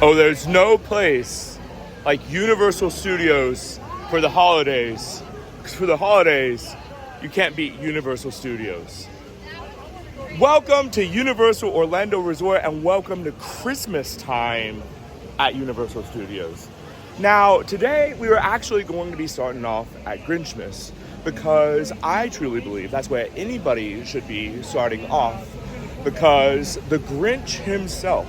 Oh, there's no place like Universal Studios for the holidays. 'Cause for the holidays, you can't beat Universal Studios. Welcome to Universal Orlando Resort and welcome to Christmas time at Universal Studios. Now, today we were actually going to be starting off at Grinchmas because I truly believe that's where anybody should be starting off, because the Grinch himself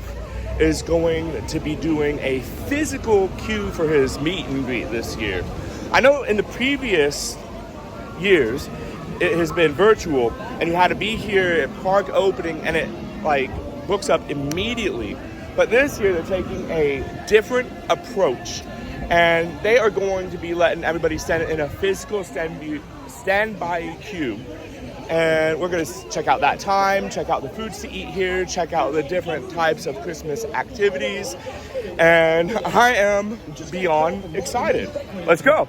is going to be doing a physical queue for his meet and greet this year. I know in the previous years it has been virtual and you had to be here at park opening and it books up immediately. But this year they're taking a different approach and they are going to be letting everybody stand in a physical standby queue. And we're going to check out that time, check out the foods to eat here, check out the different types of Christmas activities. And I am beyond excited. Let's go.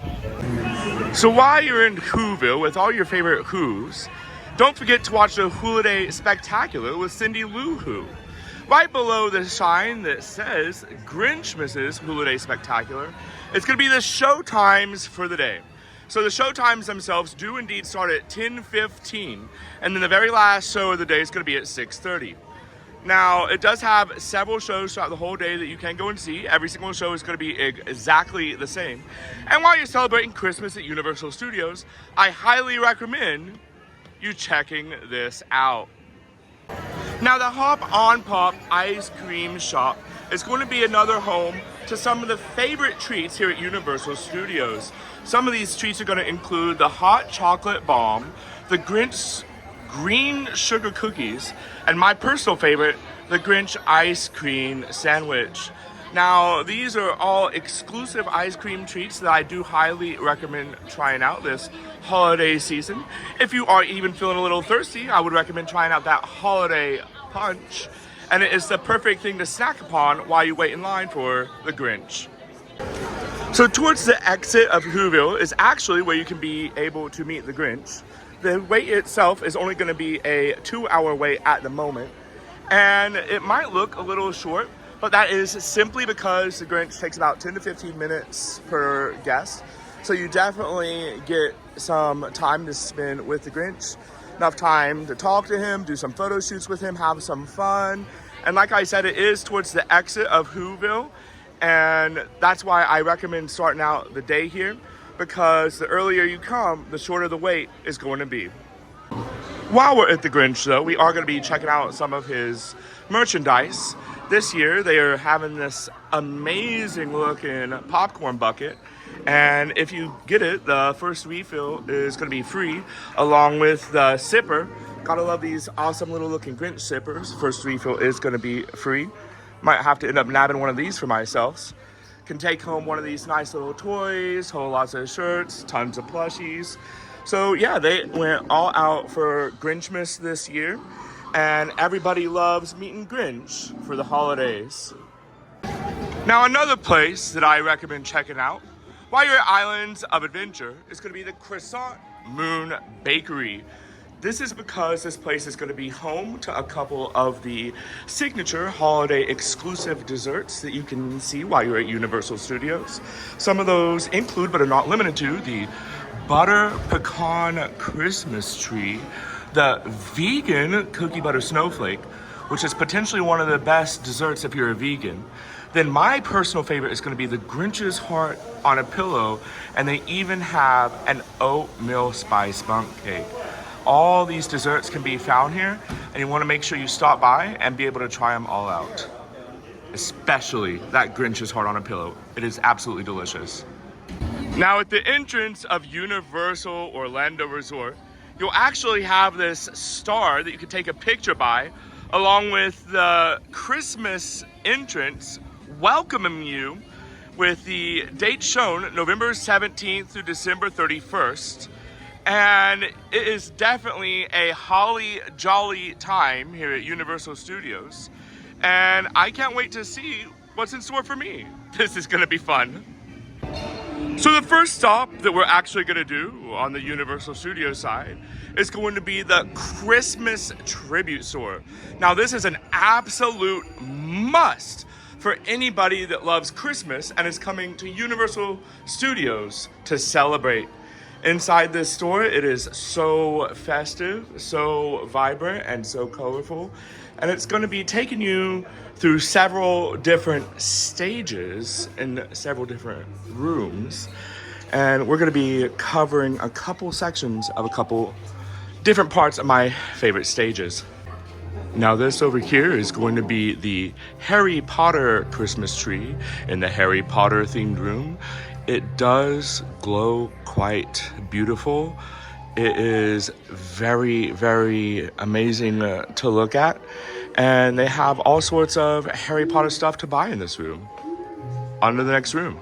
So while you're in Whoville with all your favorite Whos, don't forget to watch the Holiday Spectacular with Cindy Lou Who. Right below the sign that says Grinchmas' Holiday Spectacular, it's going to be the show times for the day. So the show times themselves do indeed start at 10:15, and then the very last show of the day is going to be at 6:30. Now, it does have several shows throughout the whole day that you can go and see. Every single show is going to be exactly the same. And while you're celebrating Christmas at Universal Studios, I highly recommend you checking this out. Now, the Hop on Pop ice cream shop is going to be another home to some of the favorite treats here at Universal Studios. Some of these treats are going to include the hot chocolate bomb, the Grinch green sugar cookies, and my personal favorite, the Grinch ice cream sandwich. Now, these are all exclusive ice cream treats that I do highly recommend trying out this holiday season. If you are even feeling a little thirsty, I would recommend trying out that holiday punch. And it is the perfect thing to snack upon while you wait in line for the Grinch. So towards the exit of Whoville is actually where you can be able to meet the Grinch. The wait itself is only going to be a 2-hour wait at the moment. And it might look a little short, but that is simply because the Grinch takes about 10 to 15 minutes per guest. So you definitely get some time to spend with the Grinch. Enough time to talk to him, do some photo shoots with him, have some fun. And like I said, it is towards the exit of Whoville. And that's why I recommend starting out the day here, because the earlier you come, the shorter the wait is going to be. While we're at the Grinch, though, we are going to be checking out some of his merchandise. This year, they are having this amazing looking popcorn bucket. And if you get it, the first refill is going to be free, along with the sipper. Gotta love these awesome little looking Grinch sippers. First refill is going to be free. Might have to end up nabbing one of these for myself. Can take home one of these nice little toys, whole lots of shirts, tons of plushies. So yeah, they went all out for Grinchmas this year, and everybody loves meeting Grinch for the holidays. Now, another place that I recommend checking out while you're at Islands of Adventure is going to be the Croissant Moon Bakery. This is because this place is going to be home to a couple of the signature holiday exclusive desserts that you can see while you're at Universal Studios. Some of those include, but are not limited to, the Butter Pecan Christmas Tree, the Vegan Cookie Butter Snowflake, which is potentially one of the best desserts if you're a vegan. Then my personal favorite is going to be the Grinch's Heart on a Pillow, and they even have an oatmeal spice bundt cake. All these desserts can be found here, and you want to make sure you stop by and be able to try them all out. Especially that Grinch's Heart on a Pillow. It is absolutely delicious. Now, at the entrance of Universal Orlando Resort, you'll actually have this star that you can take a picture by, along with the Christmas entrance welcoming you with the date shown November 17th through December 31st. And it is definitely a holly jolly time here at Universal Studios. And I can't wait to see what's in store for me. This is gonna be fun. So the first stop that we're actually gonna do on the Universal Studios side is going to be the Christmas Tribute Store. Now, this is an absolute must for anybody that loves Christmas and is coming to Universal Studios to celebrate. Inside this store, it is so festive, so vibrant, and so colorful. And it's going to be taking you through several different stages in several different rooms. And we're going to be covering a couple sections of a couple different parts of my favorite stages. Now this over here is going to be the Harry Potter Christmas tree in the Harry Potter themed room. It does glow quite beautiful. It is very, very amazing to look at. And they have all sorts of Harry Potter stuff to buy in this room. On to the next room.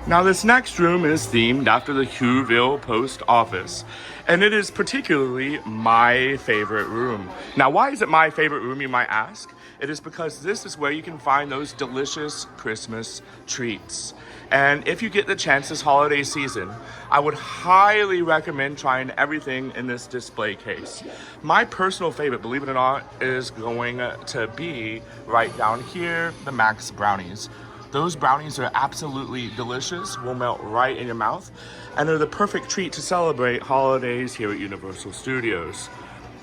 Now this next room is themed after the Whoville Post Office, and it is particularly my favorite room. Now why is it my favorite room, you might ask? It is because this is where you can find those delicious Christmas treats. And if you get the chance this holiday season, I would highly recommend trying everything in this display case. My personal favorite, believe it or not, is going to be right down here, the Max Brownies. Those brownies are absolutely delicious, will melt right in your mouth, and are the perfect treat to celebrate holidays here at Universal Studios.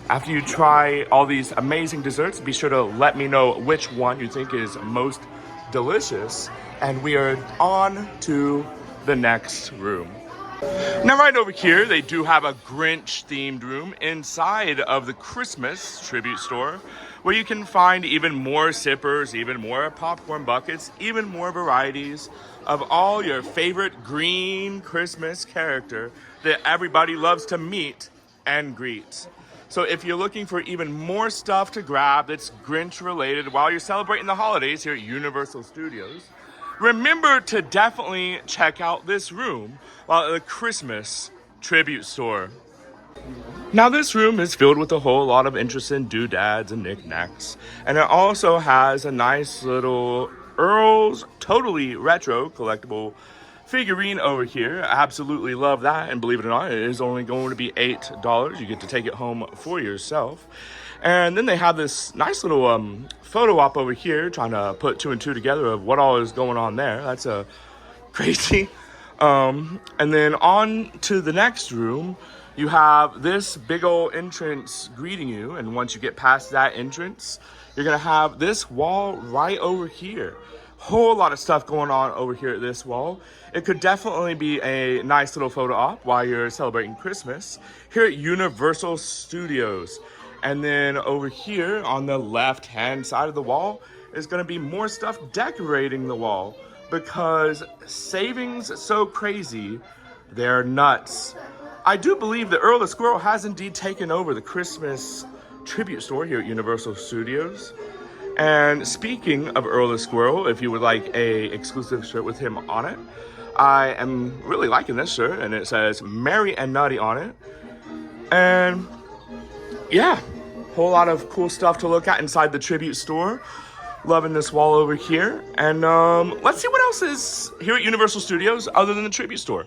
After you try all these amazing desserts, be sure to let me know which one you think is most delicious, and we are on to the next room. Now right over here, they do have a Grinch themed room inside of the Christmas tribute store, where you can find even more sippers, even more popcorn buckets, even more varieties of all your favorite green Christmas character that everybody loves to meet and greet. So if you're looking for even more stuff to grab that's Grinch related while you're celebrating the holidays here at Universal Studios, remember to definitely check out this room while at the Christmas tribute store. Now this room is filled with a whole lot of interesting doodads and knickknacks, and it also has a nice little Earl's Totally Retro collectible figurine over here. I absolutely love that, and believe it or not, it is only going to be $8. You get to take it home for yourself. And then they have this nice little photo op over here, trying to put two and two together of what all is going on there. That's crazy. And then on to the next room, you have this big old entrance greeting you, and once you get past that entrance, you're gonna have this wall right over here. Whole lot of stuff going on over here at this wall. It could definitely be a nice little photo op while you're celebrating Christmas here at Universal Studios. And then over here on the left-hand side of the wall is gonna be more stuff decorating the wall, because savings so crazy, they're nuts. I do believe that Earl the Squirrel has indeed taken over the Christmas tribute store here at Universal Studios. And speaking of Earl the Squirrel, if you would like a exclusive shirt with him on it, I am really liking this shirt, and it says Merry and Nutty on it. And yeah, whole lot of cool stuff to look at inside the tribute store. Loving this wall over here. And let's see what else is here at Universal Studios other than the tribute store.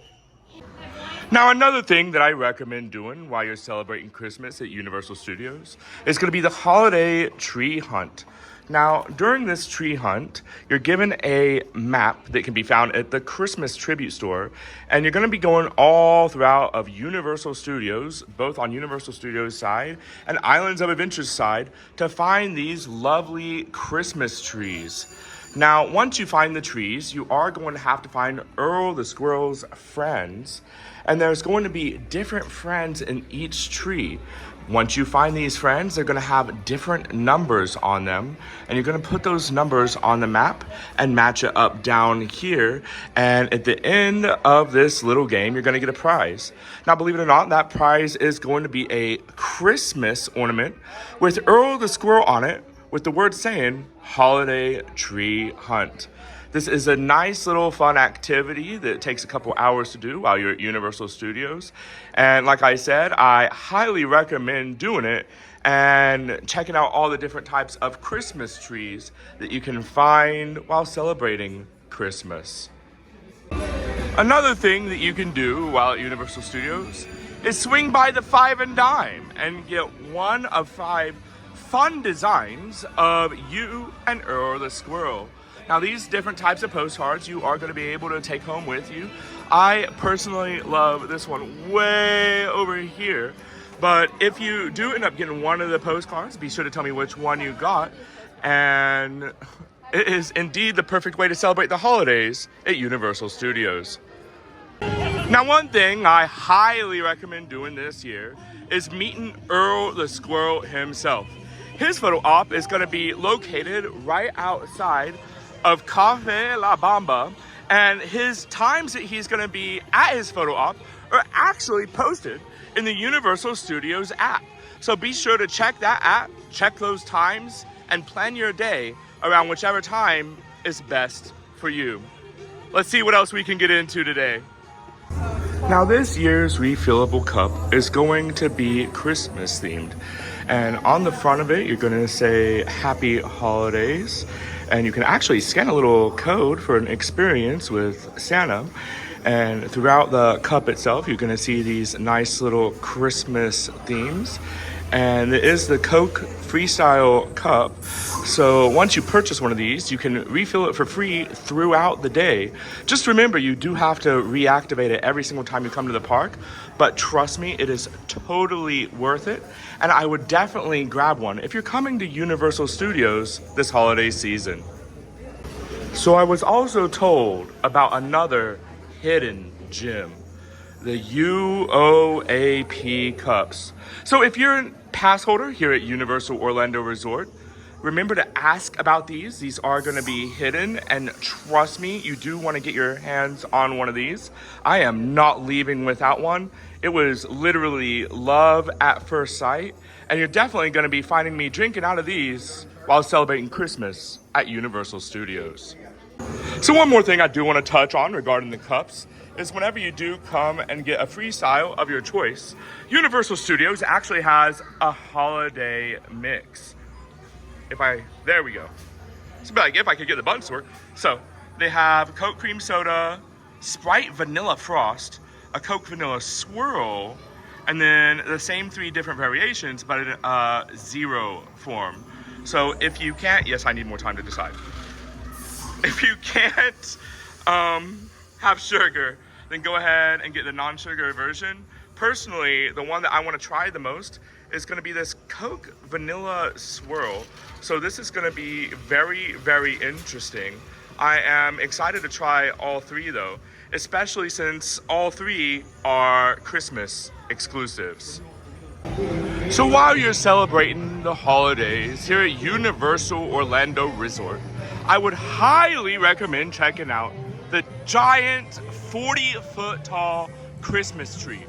Now, another thing that I recommend doing while you're celebrating Christmas at Universal Studios is going to be the holiday tree hunt. Now, during this tree hunt, you're given a map that can be found at the Christmas tribute store, and you're going to be going all throughout of Universal Studios, both on Universal Studios side and Islands of Adventure's side, to find these lovely Christmas trees. Now, once you find the trees, you are going to have to find Earl the Squirrel's friends, and there's going to be different friends in each tree. Once you find these friends, they're going to have different numbers on them, and you're going to put those numbers on the map and match it up down here, and at the end of this little game, you're going to get a prize. Now, believe it or not, that prize is going to be a Christmas ornament with Earl the Squirrel on it, with the word saying Holiday Tree Hunt. This is a nice little fun activity that takes a couple hours to do while you're at Universal Studios. And like I said, I highly recommend doing it and checking out all the different types of Christmas trees that you can find while celebrating Christmas. Another thing that you can do while at Universal Studios is swing by the Five and Dime and get one of 5 fun designs of you and Earl the Squirrel. Now these different types of postcards you are going to be able to take home with you. I personally love this one way over here, but if you do end up getting one of the postcards, be sure to tell me which one you got, and it is indeed the perfect way to celebrate the holidays at Universal Studios. Now one thing I highly recommend doing this year is meeting Earl the Squirrel himself. His photo op is going to be located right outside of Cafe La Bamba, and his times that he's going to be at his photo op are actually posted in the Universal Studios app. So be sure to check that app, check those times, and plan your day around whichever time is best for you. Let's see what else we can get into today. Now this year's refillable cup is going to be Christmas themed, and on the front of it you're going to say Happy Holidays, and you can actually scan a little code for an experience with Santa. And throughout the cup itself you're going to see these nice little Christmas themes, and it is the Coke Freestyle cup. So once you purchase one of these, you can refill it for free throughout the day. Just remember, you do have to reactivate it every single time you come to the park, but trust me, it is totally worth it, and I would definitely grab one if you're coming to Universal Studios this holiday season. So I was also told about another hidden gem, the UOAP cups. So if you're a pass holder here at Universal Orlando Resort, remember to ask about these. These are going to be hidden, and trust me, you do want to get your hands on one of these. I am not leaving without one. It was literally love at first sight, and you're definitely going to be finding me drinking out of these while celebrating Christmas at Universal Studios. So one more thing I do want to touch on regarding the cups is whenever you do come and get a freestyle of your choice, Universal Studios actually has a holiday mix. There we go. So like if I could get the buttons to work. So they have Coke Cream Soda, Sprite Vanilla Frost, a Coke Vanilla Swirl, and then the same 3 different variations, but in a zero form. So if you can't, yes, I need more time to decide. If you can't have sugar, then go ahead and get the non-sugar version. Personally, the one that I want to try the most is going to be this Coke Vanilla Swirl. So this is going to be very, very interesting. I am excited to try all 3 though, especially since all 3 are Christmas exclusives. So while you're celebrating the holidays here at Universal Orlando Resort, I would highly recommend checking out the giant 40-foot tall Christmas tree.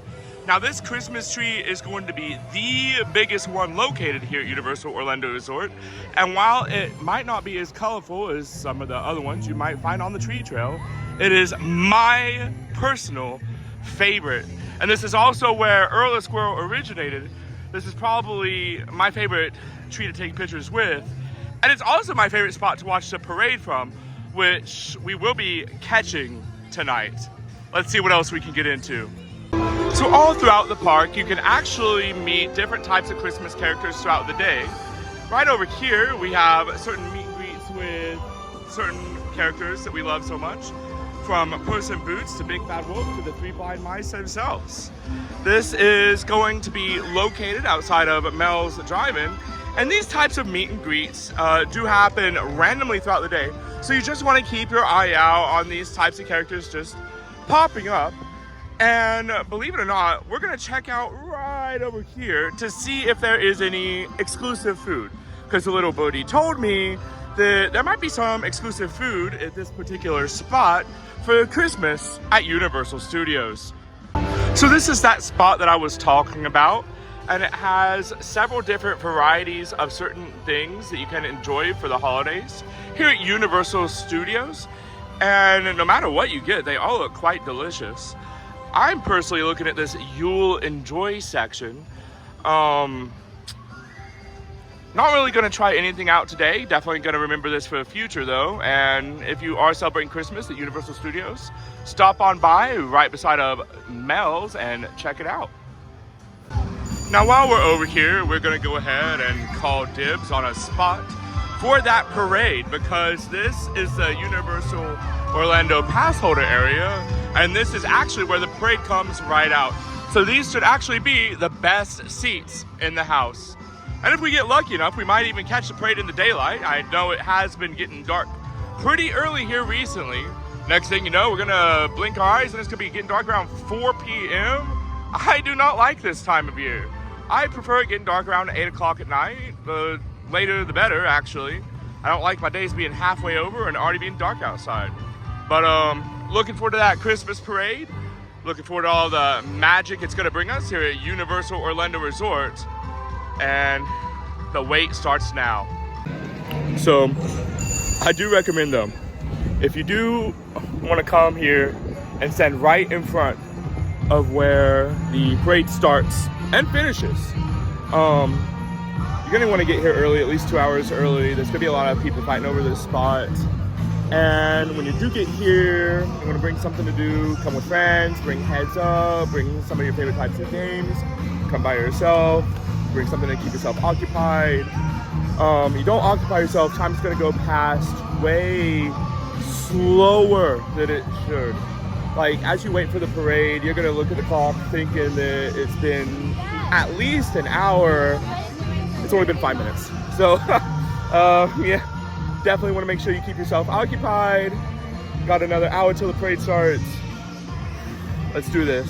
Now this Christmas tree is going to be the biggest one located here at Universal Orlando Resort, and while it might not be as colorful as some of the other ones you might find on the tree trail, it is my personal favorite. And this is also where Earl the Squirrel originated. This is probably my favorite tree to take pictures with, and it's also my favorite spot to watch the parade from, which we will be catching tonight. Let's see what else we can get into. So all throughout the park, you can actually meet different types of Christmas characters throughout the day. Right over here, we have certain meet and greets with certain characters that we love so much, from Puss in Boots to Big Bad Wolf to the 3 Blind Mice themselves. This is going to be located outside of Mel's Drive-In, and these types of meet and greets do happen randomly throughout the day, so you just want to keep your eye out on these types of characters just popping up. And believe it or not, we're gonna check out right over here to see if there is any exclusive food, because the little birdie told me that there might be some exclusive food at this particular spot for Christmas at Universal Studios. So this is that spot that I was talking about, and it has several different varieties of certain things that you can enjoy for the holidays here at Universal Studios. And no matter what you get, they all look quite delicious. I'm personally looking at this Yule Enjoy section. Not really going to try anything out today. Definitely going to remember this for the future though. And if you are celebrating Christmas at Universal Studios, stop on by right beside of Mel's and check it out. Now while we're over here, we're gonna go ahead and call dibs on a spot for that parade, because this is the Universal Orlando pass holder area, and this is actually where the parade comes right out. So these should actually be the best seats in the house. And if we get lucky enough, we might even catch the parade in the daylight. I know it has been getting dark pretty early here recently. Next thing you know, we're gonna blink our eyes and it's gonna be getting dark around 4 p.m. I do not like this time of year. I prefer it getting dark around 8 o'clock at night. The later the better, actually. I don't like my days being halfway over and already being dark outside. But looking forward to that Christmas parade. Looking forward to all the magic it's gonna bring us here at Universal Orlando Resort. And the wait starts now. So I do recommend them. If you do want to come here and stand right in front of where the parade starts and finishes, you're gonna want to get here early, at least 2 hours early. There's gonna be a lot of people fighting over this spot. And when you do get here, you want to bring something to do. Come with friends, bring heads up, bring some of your favorite types of games. Come by yourself, bring something to keep yourself occupied. You don't occupy yourself, time's gonna go past way slower than it should. Like, as you wait for the parade, you're gonna look at the clock thinking that it's been at least an hour. It's only been 5 minutes. So, yeah, definitely wanna make sure you keep yourself occupied. Got another hour till the parade starts. Let's do this.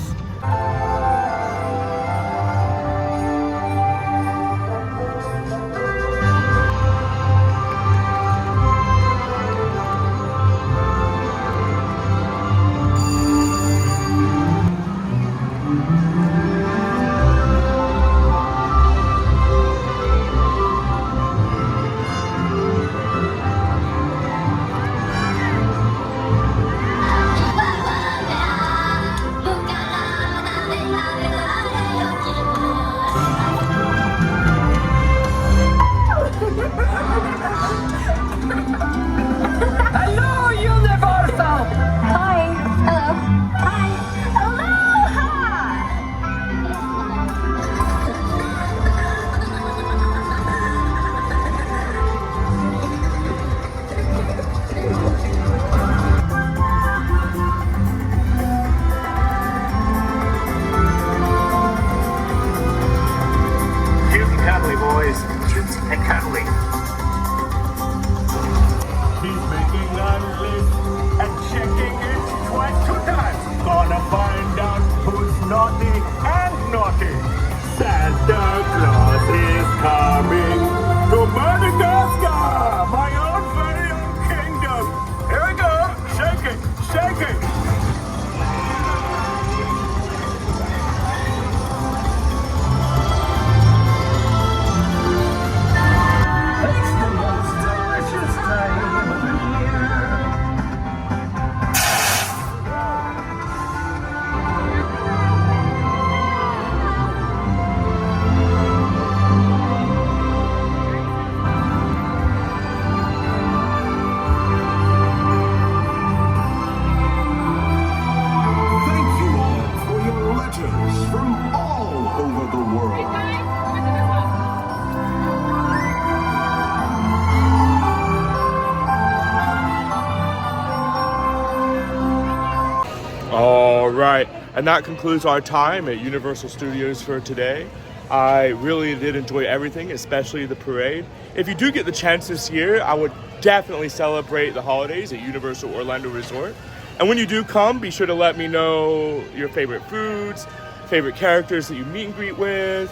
Right, and that concludes our time at Universal Studios for today. I really did enjoy everything, especially the parade. If you do get the chance this year, I would definitely celebrate the holidays at Universal Orlando Resort. And when you do come, be sure to let me know your favorite foods, favorite characters that you meet and greet with,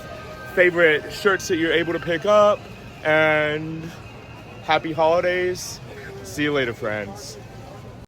favorite shirts that you're able to pick up, and happy holidays. See you later, friends.